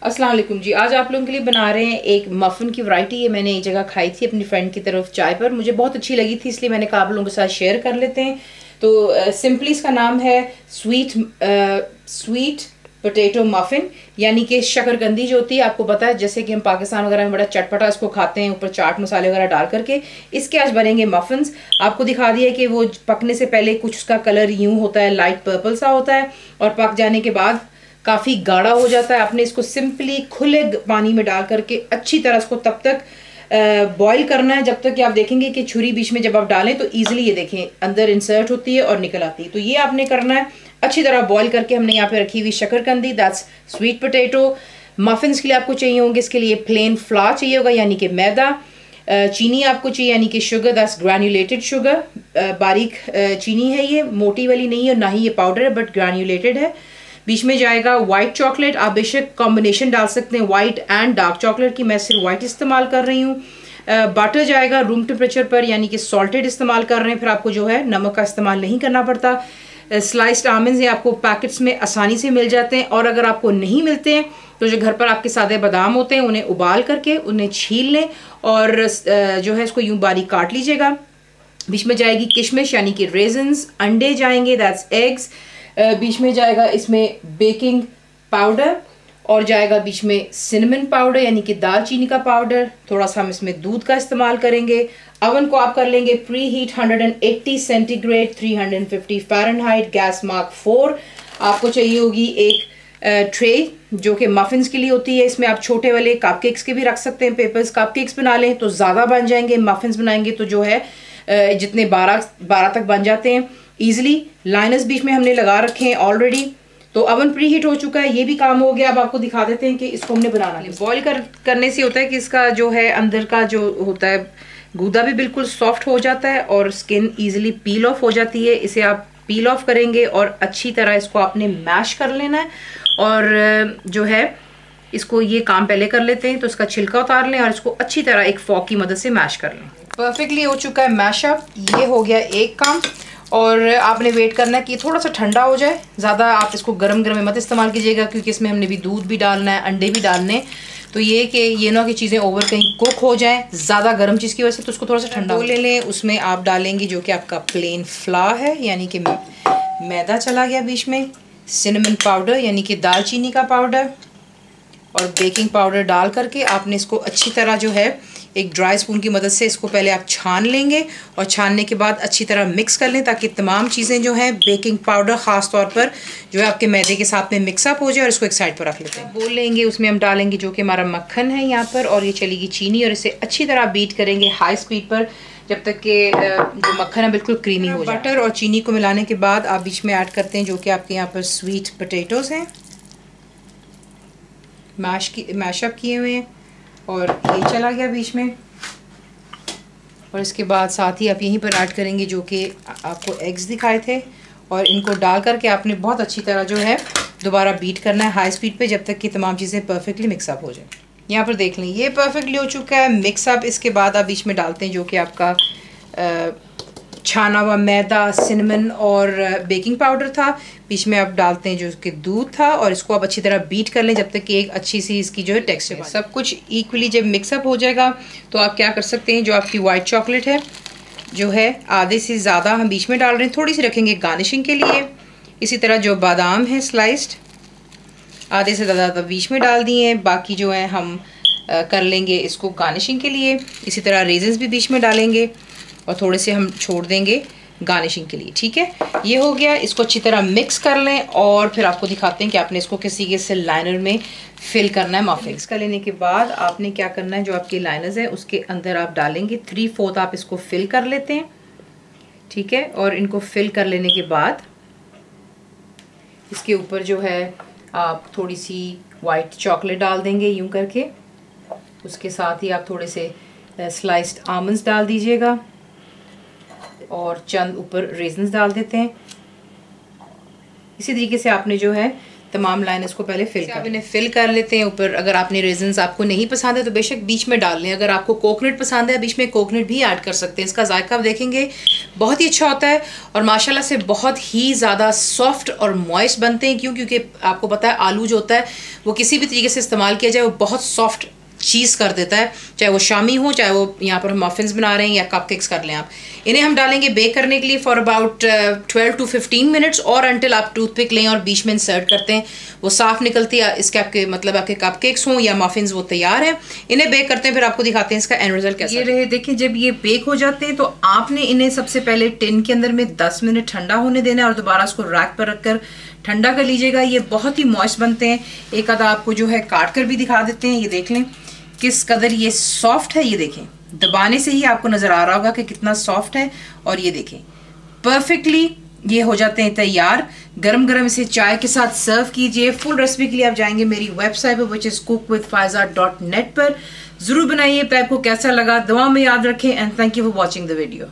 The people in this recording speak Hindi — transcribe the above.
अस्सलाम वालेकुम जी। आज आप लोगों के लिए बना रहे हैं एक मफ़िन की वैरायटी। ये मैंने एक जगह खाई थी अपनी फ्रेंड की तरफ चाय पर, मुझे बहुत अच्छी लगी थी, इसलिए मैंने कहा आप लोगों के साथ शेयर कर लेते हैं। तो सिंपली इसका नाम है स्वीट पोटैटो मफ़िन, यानी कि शकरकंदी जो होती है, आपको पता है जैसे कि हम पाकिस्तान वगैरह में बड़ा चटपटा इसको खाते हैं, ऊपर चाट मसाले वगैरह डाल करके। इसके आज बनेंगे मफ़िन्स। आपको दिखा दिया कि वो पकने से पहले कुछ उसका कलर यूं होता है, लाइट पर्पल सा होता है, और पक जाने के बाद काफ़ी गाढ़ा हो जाता है। आपने इसको सिंपली खुले पानी में डाल करके अच्छी तरह इसको तब तक बॉईल करना है जब तक कि आप देखेंगे कि छुरी बीच में जब आप डालें तो ईजिली ये देखें अंदर इंसर्ट होती है और निकल आती है। तो ये आपने करना है अच्छी तरह बॉईल करके। हमने यहाँ पे रखी हुई शकरकंदी, दैट्स स्वीट पोटैटो। मफ़िन्स के लिए आपको चाहिए होंगे इसके लिए प्लेन फ्लावर चाहिए होगा, यानी कि मैदा। चीनी आपको चाहिए, यानी कि शुगर, दैट्स ग्रैन्युलेटेड शुगर। बारीक चीनी है, ये मोटी वाली नहीं है, ना ही ये पाउडर है, बट ग्रैन्युलेटेड है। बीच में जाएगा वाइट चॉकलेट। आप बेशक कॉम्बिनेशन डाल सकते हैं वाइट एंड डार्क चॉकलेट की, मैं सिर्फ वाइट इस्तेमाल कर रही हूँ। बटर जाएगा रूम टेम्परेचर पर, यानी कि सॉल्टेड इस्तेमाल कर रहे हैं, फिर आपको जो है नमक का इस्तेमाल नहीं करना पड़ता। स्लाइस्ड आमंड्स ये आपको पैकेट्स में आसानी से मिल जाते हैं, और अगर आपको नहीं मिलते हैं तो जो घर पर आपके सादे बादाम होते हैं उन्हें उबाल करके उन्हें छील लें और जो है इसको यूं बारीक काट लीजिएगा। बीच में जाएगी किशमिश, यानी कि रेजन्स। अंडे जाएंगे, दैट्स एग्स। बीच में जाएगा इसमें बेकिंग पाउडर, और जाएगा बीच में सिनेमन पाउडर, यानी कि दालचीनी का पाउडर। थोड़ा सा हम इसमें दूध का इस्तेमाल करेंगे। अवन को आप कर लेंगे pre heat 180 centigrade, 350 Fahrenheit, gas mark 4। आपको चाहिए होगी एक ट्रे जो कि मफ़िन्स के लिए होती है। इसमें आप छोटे वाले कपकेक्स के भी रख सकते हैं, पेपर्स कपकेक्स बना लें तो ज़्यादा बन जाएंगे। मफ़िन्स बनाएंगे तो जो है जितने 12 तक बन जाते हैं ईजिली। लाइनर्स बीच में हमने लगा रखे हैं ऑलरेडी। तो अवन प्री हीट हो चुका है, ये भी काम हो गया। अब आपको दिखा देते हैं कि इसको हमने बनाना है। बॉईल करने से होता है कि इसका जो है अंदर का जो होता है गूदा भी बिल्कुल सॉफ्ट हो जाता है और स्किन ईजिली पील ऑफ हो जाती है। इसे आप पील ऑफ करेंगे और अच्छी तरह इसको आपने मैश कर लेना है। और जो है इसको ये काम पहले कर लेते हैं, तो इसका छिलका उतार लें और इसको अच्छी तरह एक फॉक की मदद से मैश कर लें। परफेक्टली हो चुका है मैशअप। ये हो गया एक काम, और आपने वेट करना है कि थोड़ा सा ठंडा हो जाए। ज़्यादा आप इसको गरम गरम में मत इस्तेमाल कीजिएगा, क्योंकि इसमें हमने भी दूध भी डालना है, अंडे भी डालने हैं। तो ये कि ये ना कि चीज़ें ओवर कहीं कुक हो जाएं ज़्यादा गर्म चीज़ की वजह से, तो उसको थोड़ा सा ठंडा ले लें। उसमें आप डालेंगे जो कि आपका प्लेन फ्लावर है, यानी कि मैदा चला गया बीच में, सिनेमन पाउडर यानी कि दालचीनी का पाउडर, और बेकिंग पाउडर डाल करके आपने इसको अच्छी तरह जो है एक ड्राई स्पून की मदद से इसको पहले आप छान लेंगे, और छानने के बाद अच्छी तरह मिक्स कर लें ताकि तमाम चीज़ें जो हैं बेकिंग पाउडर ख़ास तौर पर जो है आपके मैदे के साथ में मिक्सअप हो जाए। और इसको एक साइड पर रख लेते हैं। बोल लेंगे उसमें हम डालेंगे जो कि हमारा मक्खन है यहाँ पर, और ये चलेगी चीनी, और इसे अच्छी तरह बीट करेंगे हाई स्पीड पर जब तक कि जो मक्खन है बिल्कुल क्रीमी हो जाए। बटर और चीनी को मिलाने के बाद आप बीच में ऐड करते हैं जो कि आपके यहाँ पर स्वीट पोटैटोज़ हैं, मैशअप किए हुए हैं, और ये चला गया बीच में। और इसके बाद साथ ही आप यहीं पर ऐड करेंगे जो कि आपको एग्स दिखाए थे, और इनको डाल करके आपने बहुत अच्छी तरह जो है दोबारा बीट करना है हाई स्पीड पे जब तक कि तमाम चीज़ें परफेक्टली मिक्सअप हो जाए। यहाँ पर देख लें ये परफेक्टली हो चुका है मिक्सअप। इसके बाद आप बीच में डालते हैं जो कि आपका छाना हुआ मैदा, सिनेमन और बेकिंग पाउडर था। बीच में आप डालते हैं जो कि दूध था, और इसको आप अच्छी तरह बीट कर लें जब तक कि एक अच्छी सी इसकी जो है टेक्सचर बने। सब कुछ इक्वली जब मिक्सअप हो जाएगा तो आप क्या कर सकते हैं, जो आपकी वाइट चॉकलेट है जो है आधे से ज़्यादा हम बीच में डाल रहे हैं, थोड़ी सी रखेंगे गार्निशिंग के लिए। इसी तरह जो बादाम है स्लाइस्ड आधे से ज़्यादा बीच में डाल दिए हैं, बाकी जो है हम कर लेंगे इसको गार्निशिंग के लिए। इसी तरह रेजन्स भी बीच में डालेंगे और थोड़े से हम छोड़ देंगे गार्निशिंग के लिए। ठीक है, ये हो गया। इसको अच्छी तरह मिक्स कर लें और फिर आपको दिखाते हैं कि आपने इसको किसी के से लाइनर में फिल करना है। मिक्स कर लेने के बाद आपने क्या करना है, जो आपके लाइनर्स हैं उसके अंदर आप डालेंगे 3/4 आप इसको फिल कर लेते हैं। ठीक है, और इनको फिल कर लेने के बाद इसके ऊपर जो है आप थोड़ी सी वाइट चॉकलेट डाल देंगे यूं करके। उसके साथ ही आप थोड़े से स्लाइस्ड आमंड्स डाल दीजिएगा, और चंद ऊपर रेजन्स डाल देते हैं। इसी तरीके से आपने जो है तमाम लाइन इसको पहले फिल कर, आप इन्हें फिल कर लेते हैं ऊपर। अगर आपने रेजन्स आपको नहीं पसंद है तो बेशक बीच में डाल लें। अगर आपको कोकोनट पसंद है बीच में कोकोनट भी ऐड कर सकते हैं। इसका जायका आप देखेंगे बहुत ही अच्छा होता है और माशाल्लाह से बहुत ही ज़्यादा सॉफ्ट और मॉइस्ट बनते हैं। क्यों? क्योंकि आपको पता है आलू जो होता है वो किसी भी तरीके से इस्तेमाल किया जाए वो बहुत सॉफ्ट चीज़ कर देता है, चाहे वो शामी हो, चाहे वो यहाँ पर हम मफिन्स बना रहे हैं या कपकेक्स कर लें आप। इन्हें हम डालेंगे बेक करने के लिए फॉर अबाउट 12 to 15 मिनट्स, और अंटिल आप टूथपिक लें और बीच में इंसर्ट करते हैं वो साफ़ निकलती है। इसके आपके मतलब आपके कपकेक्स हों या मफिन्स वो तैयार है। इन्हें बेक करते हैं, फिर आपको दिखाते हैं इसका एंड रिजल्ट कैसा। ये रहे देखिए, जब ये बेक हो जाते हैं तो आपने इन्हें सबसे पहले टिन के अंदर में 10 मिनट ठंडा होने देना है और दोबारा उसको रैक पर रखकर ठंडा कर लीजिएगा। ये बहुत ही मॉइस्ट बनते हैं। एक आधा आपको जो है काट कर भी दिखा देते हैं। ये देख लें किस कदर ये सॉफ्ट है। ये देखें, दबाने से ही आपको नज़र आ रहा होगा कि कितना सॉफ्ट है। और ये देखें परफेक्टली ये हो जाते हैं तैयार। गरम गरम इसे चाय के साथ सर्व कीजिए। फुल रेसिपी के लिए आप जाएंगे मेरी वेबसाइट पर विच इज़ cookwithfaiza.net पर। ज़रूर बनाइए। आपको कैसा लगा दुआ में याद रखें and thank you for watching the video.